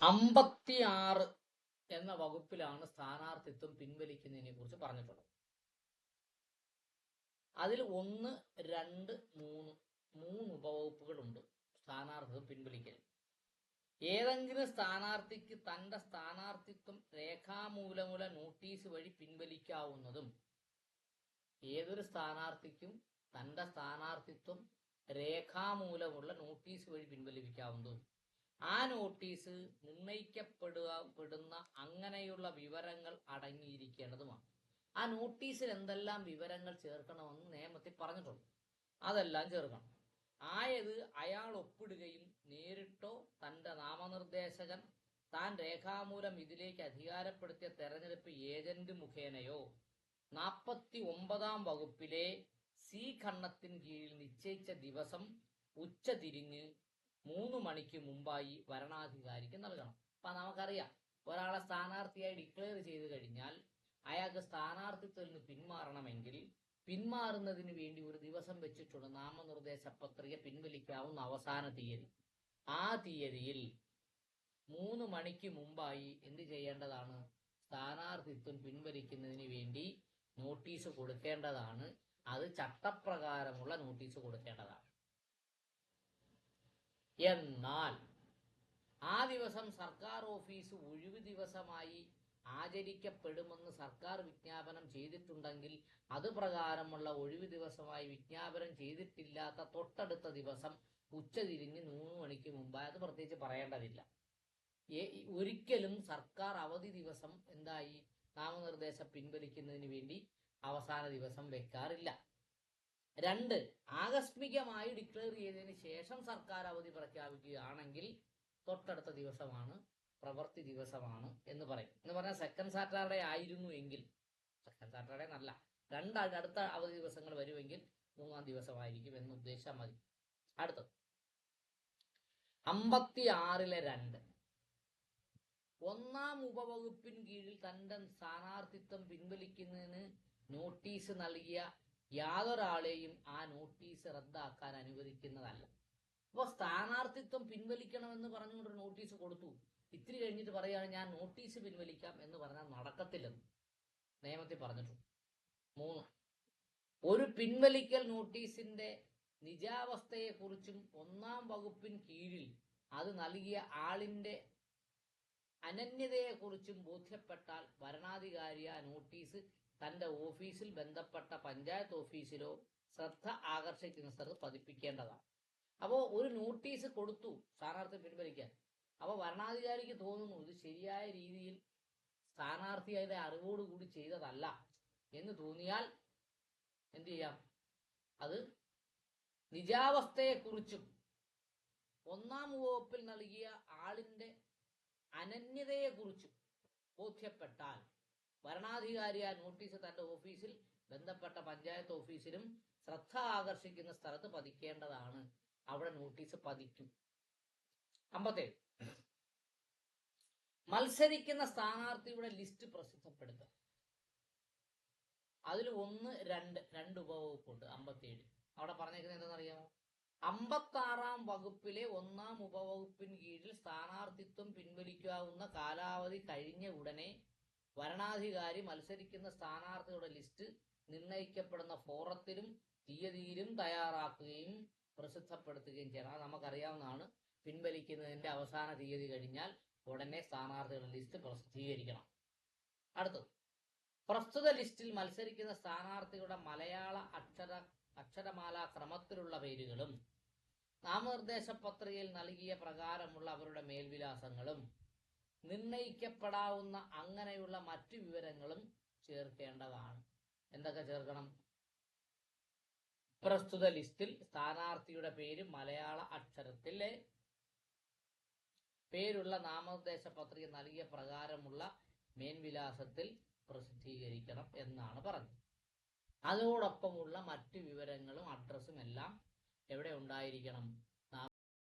56 എന്ന വകുപ്പിലാണ് സ്ഥാനാർത്ഥിത്വം പിൻവലിക്കുന്നതിനെ കുറിച്ച് പറഞ്ഞിട്ടുള്ളത്. അതിൽ 1, 2, 3 ഉപവകുപ്പുകളുണ്ട് സ്ഥാനാർത്ഥിത്വം പിൻവലിക്കൽ. ഏതെങ്കിലും സ്ഥാനാർത്ഥിക്ക് തന്റെ സ്ഥാനാർത്ഥിത്വം രേഖാമൂലമുള്ള നോട്ടീസ് വഴി പിൻവലിക്കാവുന്നതും ഏതൊരു സ്ഥാനാർത്ഥിക്കും തന്റെ സ്ഥാനാർത്ഥിത്വം രേഖാമൂലമുള്ള നോട്ടീസ് വഴി പിൻവലിപ്പിക്കാവുന്നതും ആ നോട്ടീസ് നിർണയിക്കപ്പെടുന്ന അങ്ങനെയുള്ള വിവരങ്ങൾ അടങ്ങിയിരിക്കേണ്ടതുമാണ്. ആ നോട്ടീസിൽ എന്തെല്ലാം വിവരങ്ങൾ ചേർക്കണമെന്ന് നിയമത്തിൽ പറഞ്ഞിട്ടുണ്ട്. അതെല്ലാം ചേർക്കണം. ആയത് അയാൾ ഒപ്പിടുകയും നേരിട്ടോ തന്റെ നാമനിർദ്ദേശകൻ താൻ രേഖാമൂലം ഇതിലേക്ക് അധികാരപ്പെടുത്തിയ തെരഞ്ഞെടുപ്പ് ഏജന്റ് മുഖേനയോ 49 വകുപ്പിലെ സി ഖണ്ഡത്തിന് കീഴിൽ നിശ്ചയിച്ച ദിവസം ഉച്ചതിരിഞ്ഞ് 3 മണിക്ക് മുമ്പായി വരണാധികാരിക്ക് നൽകണം. അപ്പൊ നമുക്കറിയാം, ഒരാളെ സ്ഥാനാർത്ഥിയായി ഡിക്ലെയർ ചെയ്ത് കഴിഞ്ഞാൽ അയാൾക്ക് സ്ഥാനാർത്ഥിത്വത്തിൽ നിന്ന് പിന്മാറണമെങ്കിൽ പിന്മാറുന്നതിന് വേണ്ടി ഒരു ദിവസം വെച്ചിട്ടുണ്ട്. നാമനിർദ്ദേശ പത്രിക പിൻവലിക്കാവുന്ന അവസാന തീയതി. ആ തീയതിയിൽ 3 മണിക്ക് മുമ്പായി എന്ത് ചെയ്യേണ്ടതാണ്? സ്ഥാനാർത്ഥിത്വം പിൻവലിക്കുന്നതിന് വേണ്ടി നോട്ടീസ് കൊടുക്കേണ്ടതാണ്. അത് ചട്ടപ്രകാരമുള്ള നോട്ടീസ് കൊടുക്കേണ്ടതാണ്. എന്നാൽ ആ ദിവസം സർക്കാർ ഓഫീസ് ഒഴിവ് ദിവസമായി ആചരിക്കപ്പെടുമെന്ന് സർക്കാർ വിജ്ഞാപനം ചെയ്തിട്ടുണ്ടെങ്കിൽ അത് പ്രകാരമുള്ള ഒഴിവ് ദിവസമായി വിജ്ഞാപനം ചെയ്തിട്ടില്ലാത്ത തൊട്ടടുത്ത ദിവസം ഉച്ചതിരിഞ്ഞ് 3 മണിക്ക് മുമ്പായി, അത് പ്രത്യേകിച്ച് പറയേണ്ടതില്ല. ഒരിക്കലും സർക്കാർ അവധി ദിവസം എന്തായി നാമനിർദ്ദേശം പിൻവലിക്കുന്നതിന് വേണ്ടി അവസാന ദിവസം വെക്കാറില്ല. 2, ആകസ്മികമായി ഡിക്ലെയർ ചെയ്തതിന് ശേഷം സർക്കാർ അവധി പ്രഖ്യാപിക്കുകയാണെങ്കിൽ തൊട്ടടുത്ത ദിവസമാണ്, പ്രവൃത്തി ദിവസമാണ് എന്ന് പറയും. എന്ന് പറഞ്ഞാൽ സെക്കൻഡ് സാറ്റർഡേ ആയിരുന്നു എങ്കിൽ, സെക്കൻഡ് സാറ്റർഡേ നല്ല 2 അടുത്ത അവധി ദിവസങ്ങൾ വരുമെങ്കിൽ 3-ാം ദിവസമായിരിക്കും എന്ന് ഉദ്ദേശിച്ചാൽ മതി. അടുത്തത് 56-ലെ 2, 1-ാം ഉപവകുപ്പിന് കീഴിൽ തന്റെ സ്ഥാനാർത്ഥിത്വം പിൻവലിക്കുന്നതിന് നോട്ടീസ് നൽകിയ യാതൊരാളെയും ആ നോട്ടീസ് റദ്ദാക്കാൻ അനുവദിക്കുന്നതല്ല. അപ്പൊ സ്ഥാനാർത്ഥിത്വം പിൻവലിക്കണമെന്ന് പറഞ്ഞുകൊണ്ടൊരു നോട്ടീസ് കൊടുത്തു, ഇത്തിരി കഴിഞ്ഞിട്ട് പറയുകയാണ് ഞാൻ നോട്ടീസ് പിൻവലിക്കാം എന്ന് പറഞ്ഞാൽ നടക്കത്തില്ലെന്ന് നിയമത്തിൽ പറഞ്ഞിട്ടുണ്ട്. 3, ഒരു പിൻവലിക്കൽ നോട്ടീസിന്റെ നിജാവസ്ഥയെക്കുറിച്ചും 1-ാം വകുപ്പിന് കീഴിൽ അത് നൽകിയ ആളിന്റെ അനന്യതയെക്കുറിച്ചും ബോധ്യപ്പെട്ടാൽ ഭരണാധികാരി ആ നോട്ടീസ് തന്റെ ഓഫീസിൽ ബന്ധപ്പെട്ട പഞ്ചായത്ത് ഓഫീസിലോ ശ്രദ്ധ ആകർഷിക്കുന്ന സ്ഥലത്ത് പതിപ്പിക്കേണ്ടതാണ്. അപ്പോൾ ഒരു നോട്ടീസ് കൊടുത്തു സ്ഥാനാർത്ഥി പിൻവലിക്കാൻ. അപ്പോൾ ഭരണാധികാരിക്ക് തോന്നുന്നു ഇത് ശരിയായ രീതിയിൽ സ്ഥാനാർത്ഥിയുടെ അറിവോടുകൂടി ചെയ്തതല്ല എന്ന് തോന്നിയാൽ എന്ത് ചെയ്യാം? അത് നിജാവസ്ഥയെക്കുറിച്ചും 1-ാം വകുപ്പിൽ നൽകിയ ആളിന്റെ അനന്യതയെക്കുറിച്ചും ബോധ്യപ്പെട്ടാൽ ഭരണാധികാരി ആ നോട്ടീസ് തന്റെ ഓഫീസിൽ ബന്ധപ്പെട്ട പഞ്ചായത്ത് ഓഫീസിലും ശ്രദ്ധ ആകർഷിക്കുന്ന സ്ഥലത്ത് പതിക്കേണ്ടതാണ്. അവിടെ നോട്ടീസ് പതിക്കും. 57, മത്സരിക്കുന്ന സ്ഥാനാർത്ഥിയുടെ ലിസ്റ്റ് പ്രസിദ്ധപ്പെടുത്തുക. അതിൽ 1, 2 ഉപവകുപ്പുണ്ട് 57. അവിടെ പറഞ്ഞേക്കുന്നത് എന്താണെന്നറിയാമോ? 56-ാം വകുപ്പിലെ 1-ാം ഉപവകുപ്പിന് കീഴിൽ സ്ഥാനാർത്ഥിത്വം പിൻവലിക്കാവുന്ന കാലാവധി കഴിഞ്ഞ ഉടനെ വരണാധികാരി മത്സരിക്കുന്ന സ്ഥാനാർത്ഥിയുടെ ലിസ്റ്റ് നിർണയിക്കപ്പെടുന്ന ഫോറത്തിലും തീയതിയിലും തയ്യാറാക്കുകയും പ്രസിദ്ധപ്പെടുത്തുകയും ചെയ്യണം. അത് നമുക്കറിയാവുന്നതാണ്. പിൻവലിക്കുന്നതിന്റെ അവസാന തീയതി കഴിഞ്ഞാൽ ഉടനെ സ്ഥാനാർത്ഥികളുടെ ലിസ്റ്റ് പ്രസിദ്ധീകരിക്കണം. അടുത്തത്, പ്രസ്തുത ലിസ്റ്റിൽ മത്സരിക്കുന്ന സ്ഥാനാർത്ഥികളുടെ മലയാള അക്ഷരമാല ക്രമത്തിലുള്ള പേരുകളും നാമനിർദ്ദേശ പത്രികയിൽ നൽകിയ പ്രകാരമുള്ള അവരുടെ മേൽവിലാസങ്ങളും നിർണയിക്കപ്പെടാവുന്ന അങ്ങനെയുള്ള മറ്റു വിവരങ്ങളും ചേർക്കേണ്ടതാണ്. എന്തൊക്കെ ചേർക്കണം? പ്രസ്തുത ലിസ്റ്റിൽ സ്ഥാനാർത്ഥിയുടെ പേര് മലയാള അക്ഷരത്തിലെ പേരുള്ള നാമനിർദ്ദേശ പത്രിക നൽകിയ പ്രകാരമുള്ള മേൽവിലാസത്തിൽ പ്രസിദ്ധീകരിക്കണം എന്നാണ് പറഞ്ഞത്. അതോടൊപ്പമുള്ള മറ്റു വിവരങ്ങളും അഡ്രസ്സും എല്ലാം എവിടെ ഉണ്ടായിരിക്കണം?